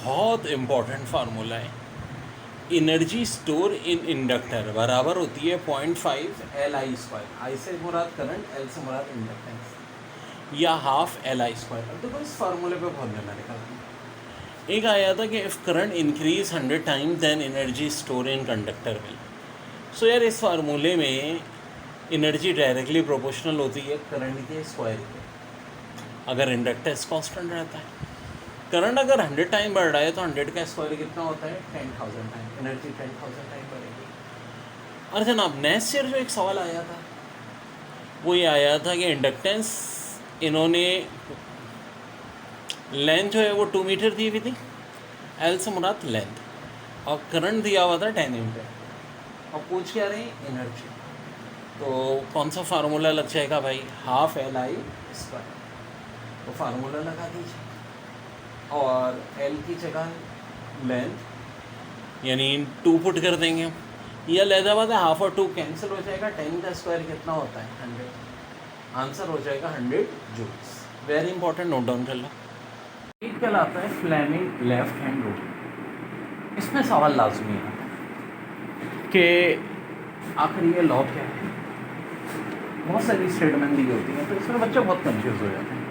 बहुत important formula है। Energy store in inductor बराबर होती है 0.5 Li²। आई से मुराद करंट, एल से मुराद इंडक्टेंस, या हाफ Li²। अब देखो इस फार्मूले पे बहुत न्यूमेरिकल है। एक आया था कि if current increase 100 times then energy store in conductor will. So यार इस फार्मूले में एनर्जी डायरेक्टली प्रोपोर्शनल होती है करंट के स्क्वायर के, अगर इंडक्टेंस कांस्टेंट रहता है। करंट अगर 100 टाइम बढ़ रहा है तो 100 का स्क्वायर कितना होता है 10,000 टाइम, एनर्जी 10,000 टाइम बढ़ेगी। और जनाब नेक्स्ट ईयर जो एक सवाल आया था वो ये आया था कि इंडक्टेंस इन्होंने लेंथ जो है वो 2 मीटर दी हुई थी, एल से मुराद लेंथ, और करंट दिया हुआ था 10 एम्पीयर, और पूछ क्या रहे एनर्जी। तो कौन सा फार्मूला लग जाएगा भाई, हाफ Li²। तो फार्मूला लगा दीजिए और एल की जगह लेंथ यानी 2 पुट कर देंगे। यह लहदा बात है, हाफ और 2 कैंसिल हो जाएगा, 10 का स्क्वायर कितना होता है 100, आंसर हो जाएगा 100 joules. Very important, note down कर लो। एक कहलाता है फ्लेमिंग लेफ्ट हैंड रूल। इसमें सवाल लाजमी है कि आखिर ये लॉ क्या है। बहुत सारी स्टेटमेंट दी होती हैं तो इसमें बच्चे बहुत कंफ्यूज हो जाते हैं।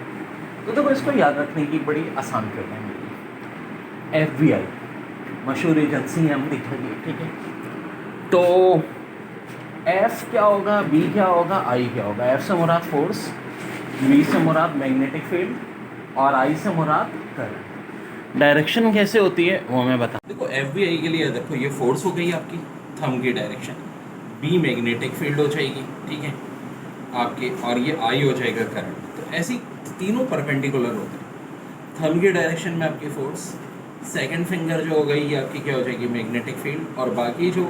तो देखो इसको याद रखने की बड़ी आसान ट्रिक है मेरी। FBI मशहूर एजेंसी है अमेरिका की, ठीक है। तो F क्या होगा, B क्या होगा, I क्या होगा। F से मुराद फोर्स, B से मुराद मैग्नेटिक फील्ड, और I से मुराद करंट। डायरेक्शन कैसे होती है वो मैं बता। देखो FBI के लिए देखो ये फोर्स हो गई आपकी थंब की डायरेक्शन, B मैग्नेटिक फील्ड हो जाएगी, ठीक है आपके, और ये I हो जाएगा करंट। तो ऐसी तीनों परपेंडिकुलर होते हैं। थंब की डायरेक्शन में आपकी फोर्स, सेकंड फिंगर जो हो गई ये आपकी क्या हो जाएगी मैग्नेटिक फील्ड, और बाकी जो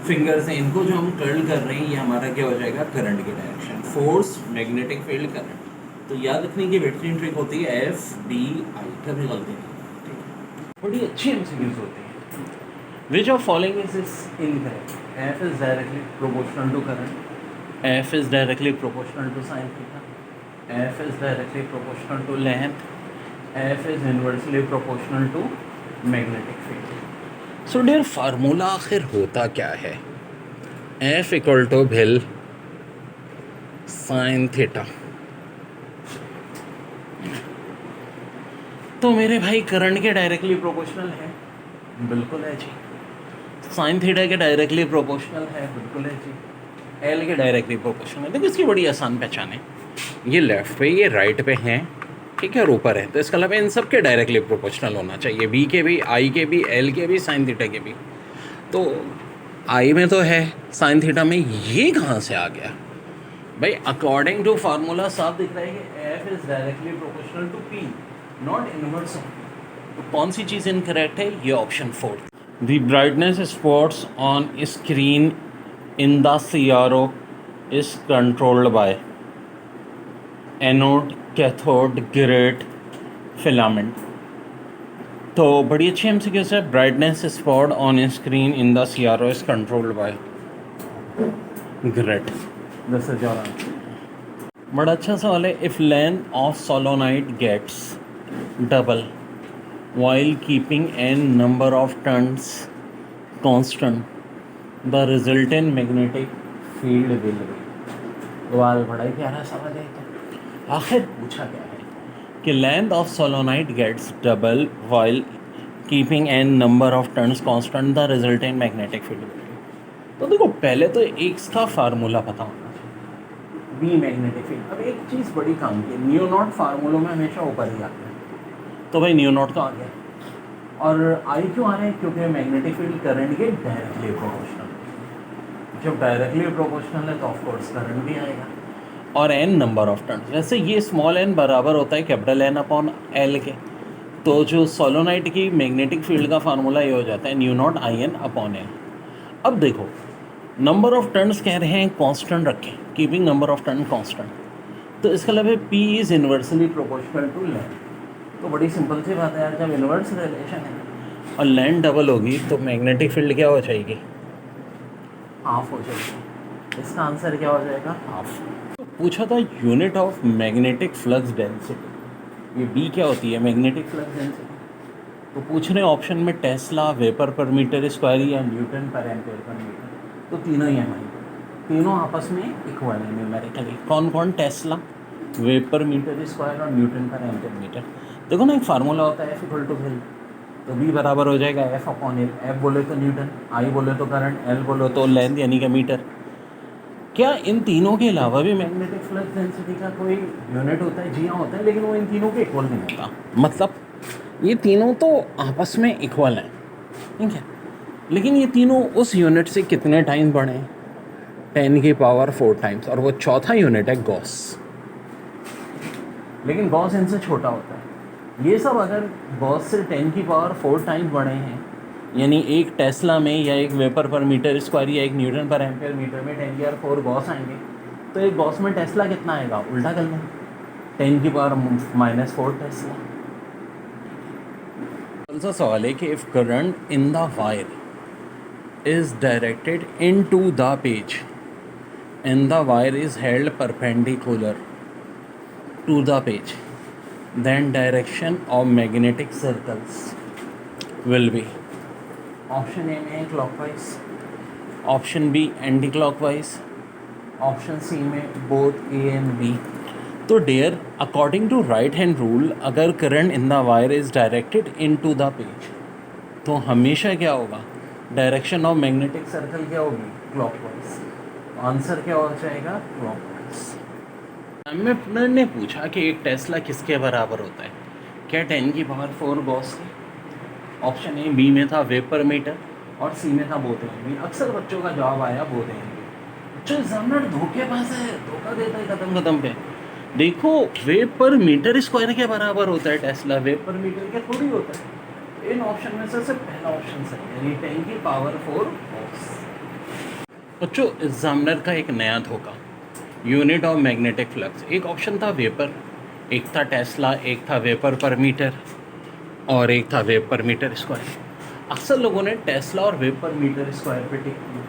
फिंगर्स हैं इनको जो हम कर्ल कर रहे हैं ये हमारा क्या हो जाएगा करंट की direction. Force, magnetic field, current. तो याद रखने की बेहतरीन ट्रिक होती है FBI, कभी गलती नहीं, ठीक है। बड़ी अच्छी एमसीक्यूज होती है। Which of following is incorrect. F is directly proportional to current, F is directly proportional to sin theta, F is directly proportional to length, F is inversely proportional to magnetic field. So dear formula आखिर होता क्या है, F equal to भेल sine theta. तो मेरे भाई current के directly proportional है, बिल्कुल है जी। साइन थीटा के डायरेक्टली प्रोपोर्शनल है, बिल्कुल है जी। एल के डायरेक्टली प्रोपोर्शनल है। देखो इसकी बड़ी आसान पहचान है, ये लेफ्ट पे ये राइट पे हैं, ठीक है, और ऊपर है, तो इसका मतलब इन सब के डायरेक्टली प्रोपोर्शनल होना चाहिए, बी के भी, आई के भी, एल के भी, साइन थीटा के भी। तो आई में तो है, साइन थीटा में ये कहाँ से आ गया भाई। अकॉर्डिंग टू फार्मूला साफ दिख रहा है कि F is directly proportional to P, not inverse. तो कौन सी चीज़ इनकरेक्ट है, ये option 4। The brightness spots on screen in the CRO is controlled by anode, cathode, grid, filament. तो बड़ी अच्छी एमसीक्यू है। Brightness spot on screen in the CRO is controlled by grid. This is your answer. बड़ा अच्छा सवाल है। If length of solenoid gets double while keeping n number of turns constant, the resultant magnetic field will be। सवाल बड़ा ही प्यारा सवाल है। तो आखिर पूछा क्या है कि length of solenoid gets double while keeping n number of turns constant, the resultant magnetic field will be। तो देखो पहले तो इसका फार्मूला पता होना चाहिए, बी मैग्नेटिक फील्ड। अब एक चीज़ बड़ी काम की, न्यू नॉट फार्मूलों में हमेशा ऊपर ही आता है, तो भाई न्यू नॉट तो आ गया। और आई क्यों आ रहे हैं, क्योंकि मैग्नेटिक फील्ड करंट के डायरेक्टली प्रोपोर्शनल। जब डायरेक्टली प्रोपोर्शनल है तो ऑफकोर्स करंट भी आएगा। और एन नंबर ऑफ टर्न्स, वैसे ये स्मॉल एन बराबर होता है कैपिटल एन अपॉन एल के। तो जो सोलोनाइट की मैग्नेटिक फील्ड का फार्मूला ये हो जाता है mu naught I N upon L. अब देखो नंबर ऑफ टर्न्स कह रहे हैं कांस्टेंट रखें, keeping number of turn constant, तो इसका मतलब है P is inversely proportional to length. तो बड़ी सिंपल सी बात है यार, जब इन्वर्स रिलेशन है और लेंथ डबल होगी तो मैग्नेटिक फील्ड क्या हो जाएगी, हाफ हो जाएगी। इसका आंसर क्या हो जाएगा, हाफ। तो पूछा था unit of magnetic flux density, ये बी क्या होती है, मैग्नेटिक फ्लक्स डेंसिटी। तो पूछ रहे ऑप्शन में टेस्ला, वेपर पर मीटर स्क्वायर या न्यूटन पर एम्पेयर पर मीटर, तो तीनों ही है भाई, तीनों आपस में इक्वल है न्यूमेरिकली। कौन कौन? टेस्ला, वेपर मीटर स्क्वायर और न्यूटन पर एम्पेयर मीटर। देखो ना, एक फार्मूला होता है F=L, तो V बराबर हो जाएगा F/L। F बोले तो न्यूटन, I बोले तो करंट, L बोले तो लेंथ यानी कि मीटर। क्या इन तीनों के अलावा भी मैग्नेटिक फ्लक्स डेंसिटी का कोई यूनिट होता है? जी हाँ होता है, लेकिन वो इन तीनों के इक्वल नहीं होता। मतलब ये तीनों तो आपस में इक्वल हैं, ठीक है, लेकिन ये तीनों उस यूनिट से कितने टाइम बढ़े हैं? 10⁴ टाइम्स, और वो चौथा यूनिट है गॉस। लेकिन गॉस इनसे छोटा होता है। ये सब अगर गॉस से 10⁴ टाइम्स बढ़े हैं, यानी एक टेस्ला में या एक वेपर पर मीटर स्क्वायर या एक न्यूटन पर एम्पेयर मीटर में 10⁴ गॉस आएंगे, तो एक गॉस में टेस्ला कितना आएगा? उल्टा कर लें, 10⁻⁻4 टेस्ला। दूसरा सवाल है कि if current in the wire is directed into the page and the wire is held perpendicular to the page, then direction of magnetic circles will be option A में clockwise, option B anti clockwise, option C में both A and B। तो dear, according to right hand rule, अगर current in the wire is directed into the page, तो हमेशा क्या होगा? Direction of magnetic circle क्या होगी? क्लॉकवाइज। आंसर क्या हो जाएगा? क्लॉकवाइज। हमें ने पूछा कि एक टेस्ला किसके बराबर होता है? क्या 10⁴ गॉस के? ऑप्शन ए बी में था वेपर मीटर और सी में था बोथ एंड बी। अक्सर बच्चों का जवाब आया बोथ एंड बी। बच्चों एग्जामिनर धोखेबाज है, धोखा देता है कदम पे। देखो, वेपर मीटर स्क्वायर के बराबर होता है टेस्ला, वेपर मीटर के थोड़ी होता है। इन ऑप्शन में से पहला ऑप्शन सही, यानी 10⁴ गॉस। बच्चों एग्जामिनर का एक नया धोखा, यूनिट ऑफ मैग्नेटिक फ्लक्स। एक ऑप्शन था वेपर, एक था टेस्ला, एक था वेपर पर मीटर और एक था वेपर मीटर स्क्वायर। अक्सर लोगों ने टेस्ला और वेपर मीटर स्क्वायर पे टिक किया।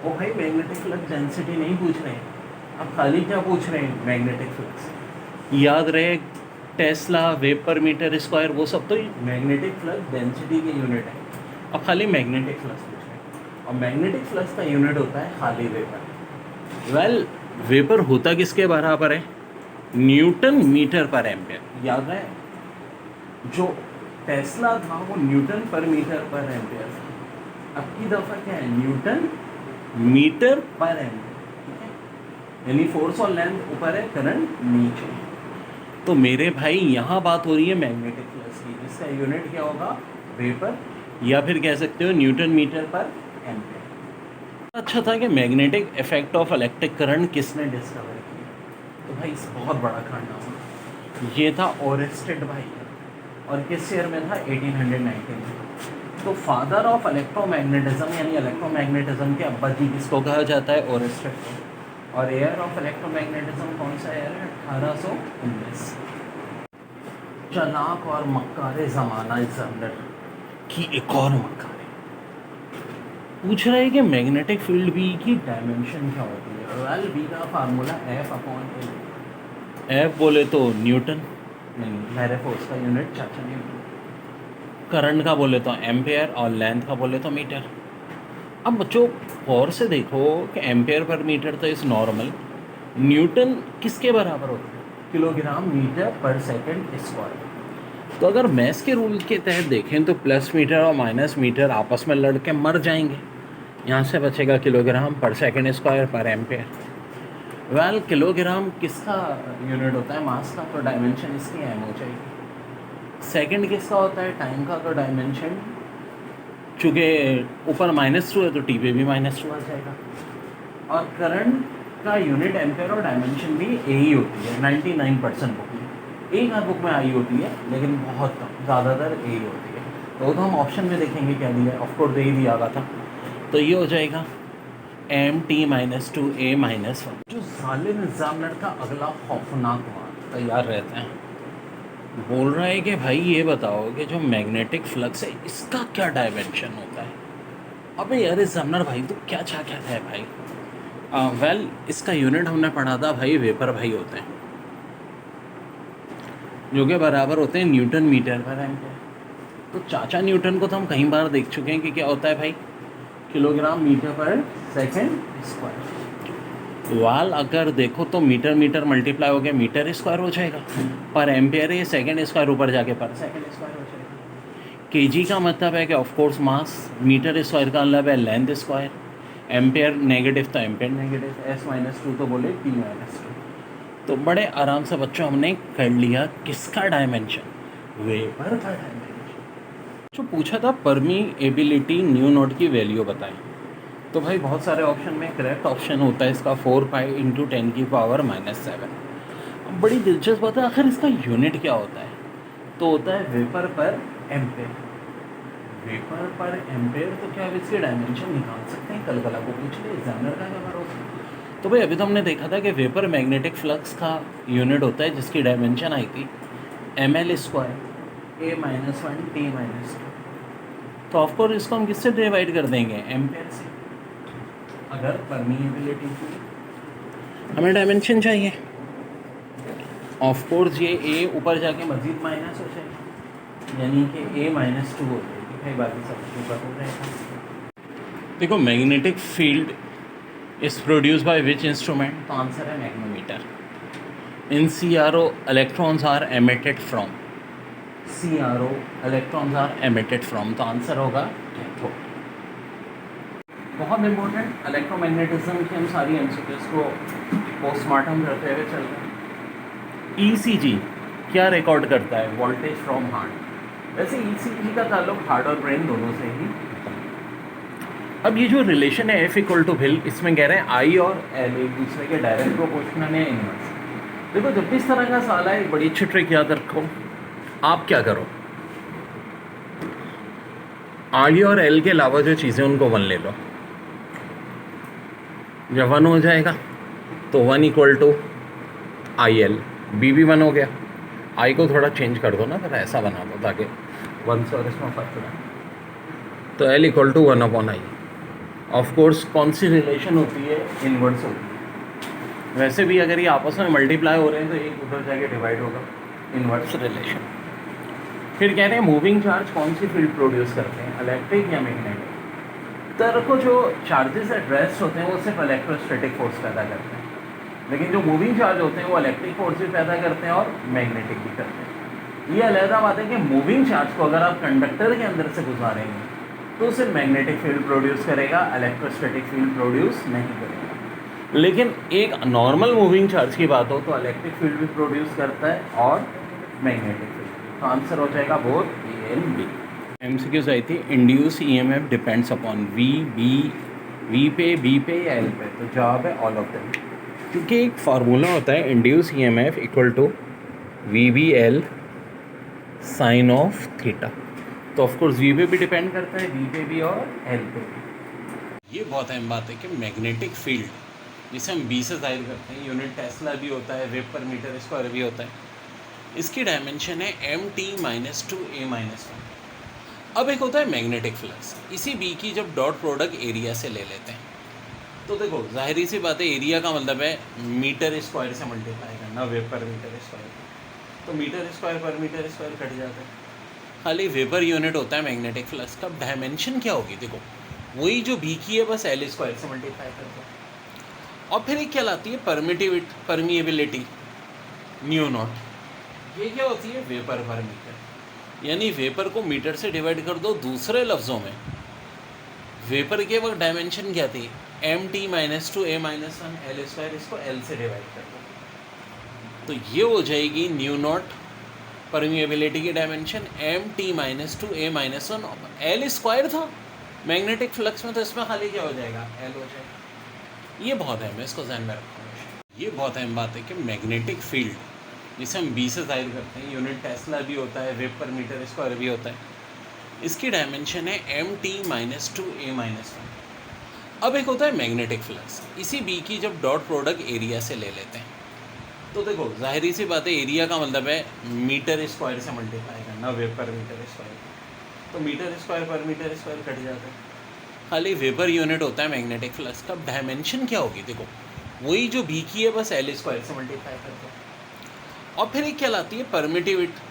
वो भाई मैग्नेटिक फ्लक्स डेंसिटी नहीं पूछ रहे हैं, अब खाली क्या पूछ रहे हैं? Magnetic flux. याद रहे, टेस्ला, वेपर मीटर स्क्वायर वो सब तो मैग्नेटिक फ्लक्स डेंसिटी के यूनिट है। अब खाली मैग्नेटिक फ्लक्स पूछ रहे हैं, और मैग्नेटिक फ्लक्स का यूनिट होता है खाली वेपर। वेल, वेपर होता किसके बराबर है? न्यूटन मीटर पर एम्पेयर। याद रहे, जो टेस्ला था वो न्यूटन पर मीटर पर एम्पेयर था। अब की दफ़ा क्या है? न्यूटन मीटर पर एम्पेयर, ठीक है, यानी फोर्स और लेंथ ऊपर है, करंट नीचे। तो मेरे भाई यहाँ बात हो रही है मैग्नेटिक फ्लक्स की, जिसका यूनिट क्या होगा? वेपर, या फिर कह सकते हो न्यूटन मीटर पर एम्पेयर। अच्छा था कि magnetic effect of electric current किसने डिस्कवर किया? तो भाई बहुत बड़ा कांड, ये था ओरेस्टेड भाई, और किस ईयर में था? 1819 में। तो फादर ऑफ इलेक्ट्रोमैग्नेटिज्म, यानी इलेक्ट्रोमैग्नेटिज्म के अब्बा जी किसको कहा जाता है? ओरेस्टेड को। और एयर ऑफ इलेक्ट्रोमैग्नेटिज्म कौन सा एयर है? 1819। चालाक और मक्कार ज़माना एग्जामिनर की एक और मक्कार पूछ रहे हैं कि मैग्नेटिक फील्ड बी की डायमेंशन क्या होती है? वेल, बी का फार्मूला F/L। F बोले तो न्यूटन, नहीं मेरे फोर्स का यूनिट चाचा न्यूटन। करंट का बोले तो एम्पेयर और लेंथ का बोले तो मीटर। अब बच्चों गौर से देखो कि एम्पेयर पर मीटर तो इस नॉर्मल, न्यूटन किसके बराबर होता है? किलोग्राम मीटर पर सेकंड स्क्वायर। तो अगर मैथ्स के रूल के तहत देखें तो प्लस मीटर और माइनस मीटर आपस में लड़ के मर जाएंगे, यहाँ से बचेगा किलोग्राम पर second square per ampere. Well, kilogram किसका यूनिट होता है? मास का, तो डायमेंशन इसकी एम हो जाएगी। सेकंड किसका होता है? टाइम का, तो डायमेंशन चूँकि ऊपर -2 है तो टी पे भी -2 आ जाएगा। और करंट का यूनिट एम्पेयर और डायमेंशन भी ए ही होती है 99% बुक में। एक आध बुक में आई होती है, लेकिन बहुत कम, ज़्यादातर ए ही होती है। तो हम ऑप्शन में देखेंगे क्या दिया है, ऑफकोर्स ए ही दिया हुआ था, तो ये हो जाएगा MT-2 A-1। जो जालिम एग्जामिनर का अगला खौफनाक वार तैयार रहते हैं, बोल रहा है कि भाई ये बताओ कि जो मैग्नेटिक फ्लक्स है इसका क्या डायमेंशन होता है? अबे यार एग्जामिनर भाई तो क्या कहता है भाई? वेल, इसका यूनिट हमने पढ़ा था भाई, वेपर भाई होते हैं, जो कि बराबर होते हैं न्यूटन मीटर पर एम्पेयर। तो चाचा न्यूटन को तो हम कई बार देख चुके हैं कि क्या होता है भाई, किलोग्राम मीटर पर सेकंड स्क्वायर। वाल अगर देखो तो मीटर मीटर मल्टीप्लाई हो गया मीटर स्क्वायर हो जाएगा, पर एम्पेयर ये सेकंड स्क्वायर ऊपर जाके पर सेकंड स्क्वायर हो जाएगा। केजी का मतलब है कि ऑफकोर्स मास, मीटर स्क्वायर का मतलब है लेंथ स्क्वायर, एम्पेयर नेगेटिव तो एम्पेयर नेगेटिव, S-2 तो बोले T-2। तो बड़े आराम से बच्चों हमने कर लिया किसका डायमेंशन, वेपर का डायमेंशन। जो पूछा था परमीएबिलिटी न्यू नोट की वैल्यू बताएं, तो भाई बहुत सारे ऑप्शन में करेक्ट ऑप्शन होता है इसका 4 पाई इंटू 10⁻⁻7। अब बड़ी दिलचस्प बात है, आखिर इसका यूनिट क्या होता है, तो होता है vapour per ampere. Vapour per ampere, तो क्या आप इसके डायमेंशन निकाल सकते हैं, कल को पूछ ले एग्जामिनर का क्या भरोसा। तो भाई अभी तो हमने देखा था कि वेपर मैग्नेटिक फ्लक्स का यूनिट होता है जिसकी डायमेंशन आई थी ml², A-1 T-2। तो ऑफकोर्स इसको हम किससे डिवाइड कर देंगे, एम्पेयर से। अगर परमीएबिलिटी की हमें डायमेंशन चाहिए, ऑफकोर्स ये A ऊपर जाके मजीद माइनस हो जाएगा, यानी कि A-2 हो जाएगी भाई, बाकी सब ऊपर हो जाएगा। देखो magnetic field is produce by which instrument, तो आंसर है magnetometer. In CRO electrons are emitted from, CRO electrons are emitted from, तो आंसर होगा कैथोड। बहुत इंपॉर्टेंट, इलेक्ट्रोमैग्नेटिज्म की हम सारी एमसीक्यूज को पोस्टमार्टम करते हुए चल रहे हैं। ECG क्या रिकॉर्ड करता है, वोल्टेज फ्रॉम हार्ट। वैसे ECG का ताल्लुक हार्ट और ब्रेन दोनों से ही। अब ये जो रिलेशन है F=Vil, इसमें कह रहे हैं I और L एक दूसरे के डायरेक्ट प्रोपोर्शनल है, इनवर्स। देखो जब भी इस तरह का सवाल है, एक बड़ी अच्छी ट्रिक याद रखो। आप क्या करो, I और L के अलावा जो चीज़ें उनको 1 ले लो। जब 1 हो जाएगा तो 1=IL, B भी 1 हो गया। I को थोड़ा चेंज कर दो ना, फिर ऐसा बना दो ताकि 1 से और इसमें फर्क पड़े। तो L=1/I। ऑफकोर्स कौन सी रिलेशन होती है, इनवर्स होती है। वैसे भी अगर ये आपस में मल्टीप्लाई हो रहे हैं तो एक उधर जाके डिवाइड होगा, इनवर्स रिलेशन। फिर कह रहे हैं मूविंग चार्ज कौन सी फील्ड प्रोड्यूस करते हैं, इलेक्ट्रिक या मैग्नेटिक। तो को जो चार्जेस एट रेस्ट होते हैं वो सिर्फ इलेक्ट्रोस्टैटिक फोर्स पैदा करते हैं, लेकिन जो मूविंग चार्ज होते हैं वो इलेक्ट्रिक फोर्स भी पैदा करते हैं और मैग्नेटिक भी करते हैं। ये अलग बात है कि मूविंग चार्ज को अगर आप कंडक्टर के अंदर से गुजारेंगे तो सिर्फ मैग्नेटिक फील्ड प्रोड्यूस करेगा, इलेक्ट्रोस्टैटिक फील्ड प्रोड्यूस नहीं करेगा। लेकिन एक नॉर्मल मूविंग चार्ज की बात हो तो इलेक्ट्रिक फील्ड भी प्रोड्यूस करता है और मैग्नेटिक फील्ड। तो आंसर हो जाएगा both A and B। MCQs आई थी, induce EMF depends upon V पे, B पे या L पे, तो जवाब है ऑल ऑफ देम। क्योंकि एक फार्मूला होता है induce EMF = VBL sine of theta. तो ऑफकोर्स V पे भी डिपेंड करता है, B पे भी और L पे भी। ये बहुत अहम बात है कि मैग्नेटिक फील्ड जिसे हम B से जाहिर करते हैं, यूनिट टेस्ला भी होता है, वेब पर मीटर स्क्वायर भी होता है, इसकी डायमेंशन है MT-2A-1। अब एक होता है मैग्नेटिक फ्लक्स, इसी B की जब डॉट प्रोडक्ट एरिया से ले लेते हैं तो देखो जाहिर सी बात है, एरिया का मतलब है मीटर स्क्वायर से मल्टीप्लाई करना, वेब पर मीटर स्क्वायर। तो मीटर स्क्वायर पर मीटर स्क्वायर कट जाता है, खाली वेबर यूनिट होता है मैग्नेटिक फ्लक्स का। डायमेंशन क्या होगी, देखो वही जो B की है, बस L² से मल्टीप्लाई कर दो। और फिर एक क्या लाती है परमीएबिलिटी न्यू नॉट। ये क्या होती है, वेपर पर मीटर, यानी वेपर को मीटर से डिवाइड कर दो। दूसरे लफ्ज़ों में वेपर के वक्त डायमेंशन क्या थी, MT-2A-1 L², इसको L से डिवाइड कर दो, तो ये हो जाएगी न्यू नॉट। परमिएबिलिटी की डायमेंशन MT-2A-1 L² था मैग्नेटिक फ्लक्स में, तो इसमें खाली क्या हो जाएगा, L हो जाएगा। ये बहुत अहम है, इसको ध्यान में रखो। ये बहुत अहम बात है कि मैग्नेटिक फील्ड जिसे हम B से जाहिर करते हैं, यूनिट टेस्ला भी होता है, वेब पर मीटर स्क्वायर भी होता है, इसकी डायमेंशन है MT-2A-1। अब एक होता है मैग्नेटिक फ्लक्स, इसी B की जब डॉट प्रोडक्ट एरिया से ले लेते हैं तो देखो जाहिर सी बात है, एरिया का मतलब है मीटर स्क्वायर से मल्टीप्लाई करना, वेब पर मीटर स्क्वायर। तो मीटर स्क्वायर पर मीटर स्क्वायर कट जाता है, खाली वेबर यूनिट होता है मैग्नेटिक फ्लक्स का। डायमेंशन क्या होगी, देखो वही जो B की है, बस L² से मल्टीप्लाई कर दो। और फिर एक क्या लाती है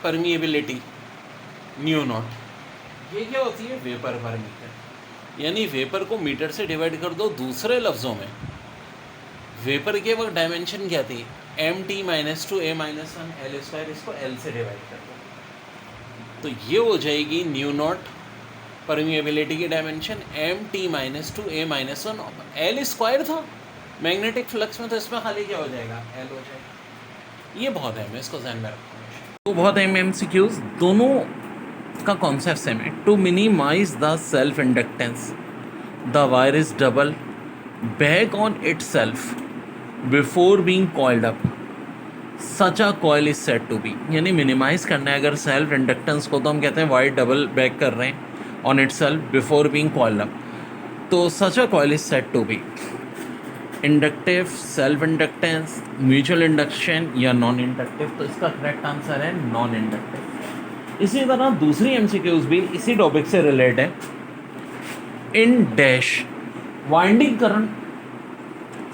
परमिएबिलिटी न्यू नॉट। ये क्या होती है, वेपर पर मीटर, यानी वेपर को मीटर से डिवाइड कर दो। दूसरे लफ्ज़ों में वेपर के वक्त डायमेंशन क्या थी, mt-2a-1 L², इसको L से डिवाइड कर दो, तो ये हो जाएगी न्यू नॉट परमिएबिलिटी की डायमेंशन mt-2a-1 L² था मैग्नेटिक फ्लक्स में, तो इसमें खाली क्या हो जाएगा, L हो जाएगा। ये बहुत अहम है, इसको ध्यान में रखना। तो बहुत अहम MCQs, दोनों का कॉन्सेप्ट सेम है। To minimise the self inductance the wire is double back on itself before being coiled up, such a coil is set to be, यानी मिनिमाइज करना है अगर सेल्फ इंडक्टेंस को, तो हम कहते हैं वायर डबल बैक कर रहे हैं on itself before being coiled up, तो such a coil is set to be. Inductive, self inductance, mutual induction या नॉन इंडक्टिव, तो इसका करेक्ट आंसर है नॉन इंडक्टिव। इसी तरह दूसरी MCQs भी इसी टॉपिक से रिलेट है। In dash winding current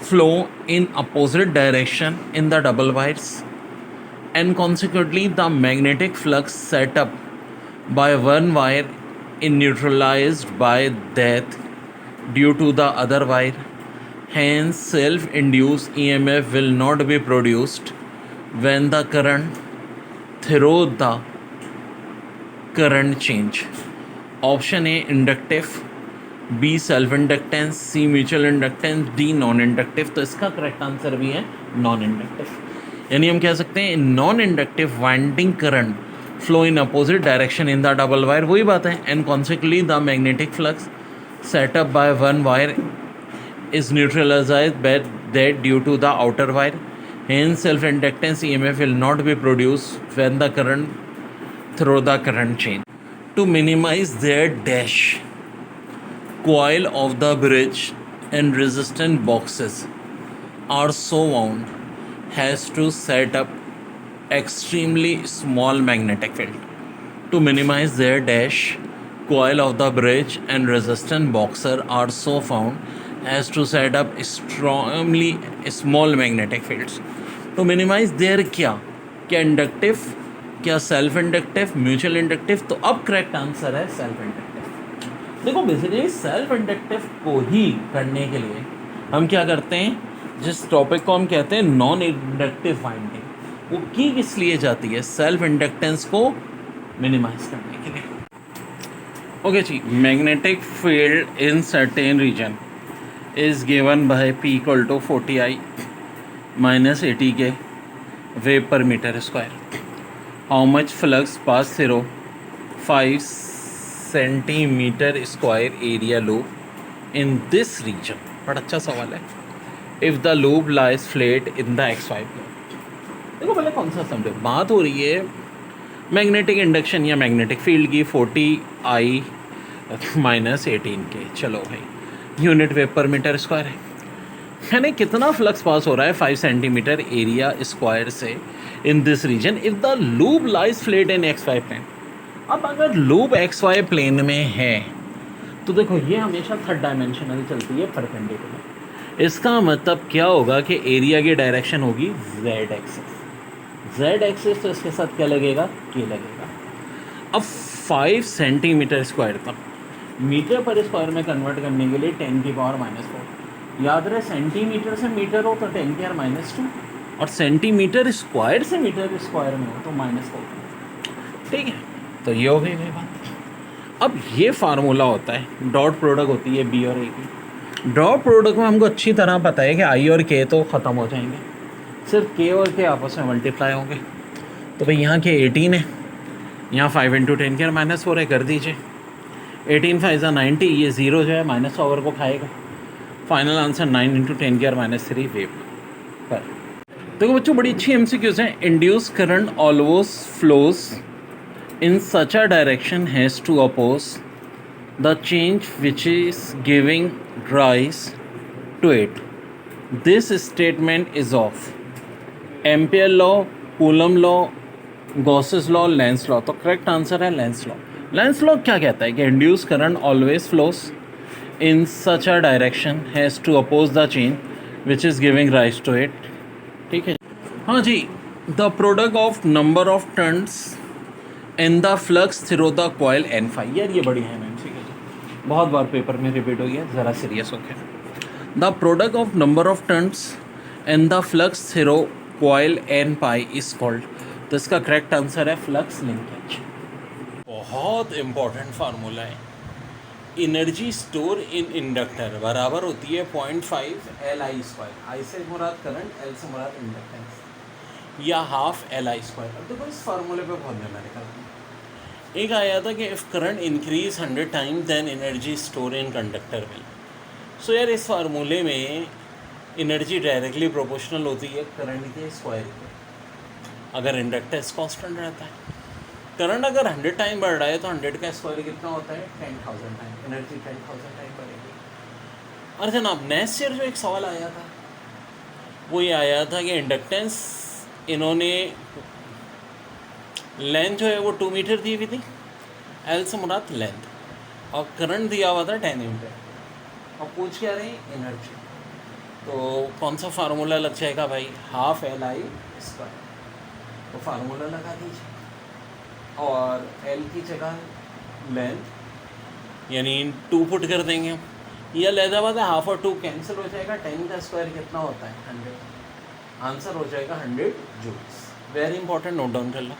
flow in opposite direction in the double wires and consequently the magnetic flux set up by one wire is neutralized by that due to the other wire, hence self-induced EMF will not be produced when the current through the current change. Option A inductive, B self inductance, C mutual inductance, D non inductive, तो इसका correct answer भी है non inductive. यानी हम कह सकते हैं non inductive winding current flow in opposite direction in the double wire, वही बात है, and consequently the magnetic flux set up by one wire is neutralised by that due to the outer wire, hence self inductance EMF will not be produce when the current through the current change. To minimise their dash coil of the bridge and resistant boxes are so wound has to set up extremely small magnetic field. To minimize their dash, coil of the bridge and resistant boxer are so found as to set up extremely small magnetic fields. To minimize their क्या inductive, क्या self inductive, mutual inductive, तो अब correct answer है self inductive. देखो basically self inductive को ही करने के लिए हम क्या करते हैं, जिस टॉपिक को हम कहते हैं नॉन इंडक्टिव वाइंडिंग, वो की किस लिए जाती है, सेल्फ इंडक्टेंस को मिनिमाइज करने के लिए। ओके जी, magnetic field in certain region is given by P = 40I - 80K वेव per metre square. How much flux pass through 5 centimetre square area loop in this region. बड़ा अच्छा सवाल है। If the loop lies flat in the XY plane. देखो पहले कौन सा समझो, बात हो रही है मैग्नेटिक इंडक्शन या मैग्नेटिक फील्ड की 40I - 18K। चलो भाई, unit wave per metre square है, यानी कितना फ्लक्स पास हो रहा है 5 सेंटीमीटर एरिया स्क्वायर से in this region if the loop lies flat in XY plane. अब अगर लूप XY प्लेन में है तो देखो ये हमेशा थर्ड डायमेंशनल चलती है परपेंडिकुलर। इसका मतलब क्या होगा कि एरिया की डायरेक्शन होगी Z एक्सिस, तो इसके साथ क्या लगेगा, K लगेगा। अब 5 सेंटीमीटर स्क्वायर तक मीटर पर स्क्वायर में कन्वर्ट करने के लिए 10⁻⁻4, याद रहे सेंटीमीटर से मीटर हो तो 10⁻², और सेंटीमीटर स्क्वायर से मीटर स्क्वायर में हो तो -4। ठीक है, तो ये हो गई मेरी बात। अब ये फार्मूला होता है, डॉट प्रोडक्ट होती है B और A की। डॉट प्रोडक्ट में हमको अच्छी तरह पता है कि I और K तो ख़त्म हो जाएंगे, सिर्फ K और K आपस में मल्टीप्लाई होंगे। तो भाई यहाँ के 18 है, यहाँ 5 × 10⁻⁻4 है, कर दीजिए। 18 5 = 90, ये 0 जो है माइनस ओवर को खाएगा। फाइनल आंसर 9 × 10⁻³ वेव पर। देखो बच्चों, बड़ी अच्छी MCQs हैं। Induce current always flows in such a direction has to oppose the change which is giving rise to it. This statement is of Ampere law, Coulomb law, Gauss's law, Lenz law। तो correct answer है Lenz law। Lenz law क्या कहता है कि induce current always flows in such a direction has to oppose the change which is giving rise to it. ठीक है, हाँ जी। The product of number of turns in the flux through the coil N phi. यार ये बढ़िया है ma'am, ठीक है जी, बहुत बार पेपर में रिपीट हो गया, ज़रा सीरियस हो गया। The product of number of turns in the flux through coil N phi is called. तो इसका करेक्ट आंसर है फ्लक्स लिंकेज। बहुत इंपॉर्टेंट फार्मूला है। एनर्जी स्टोर इन इंडक्टर बराबर होती है 0.5 एल आई स्क्वायर। आई से मुराद करंट, एल से मुराद इंडक्टेंस, या हाफ एल आई स्क्वायर। अब देखो इस फार्मूले पे बहुत न्यूमेरिकल है। एक आया था कि if current increase 100 time then energy store in conductor will. So यार इस फार्मूले में एनर्जी डायरेक्टली प्रोपोर्शनल होती है करंट के स्क्वायर के, अगर इंडक्टेंस कांस्टेंट रहता है। करंट अगर 100 टाइम बढ़ रहा है तो 100 का स्क्वायर कितना होता है? 10,000 टाइम। एनर्जी 10,000 टाइम बढ़ेगी। और जनाब नेक्स्ट ईयर जो एक सवाल आया था वो ये आया था कि इंडक्टेंस इन्होंने लेंथ जो है वो 2 मीटर दी हुई थी, एल से मुराद लेंथ, और करंट दिया हुआ था 10 एम्पीयर, और पूछ क्या रही एनर्जी। तो कौन सा फार्मूला लग जाएगा भाई? Half L I square. तो फार्मूला लगा दीजिए और एल की जगह लेंथ यानी 2 पुट कर देंगे हम। यह लहदा बात है, हाफ और 2 कैंसिल हो जाएगा, 10 का स्क्वायर कितना होता है? 100। आंसर हो जाएगा 100 joules. Very important, note down कर लो।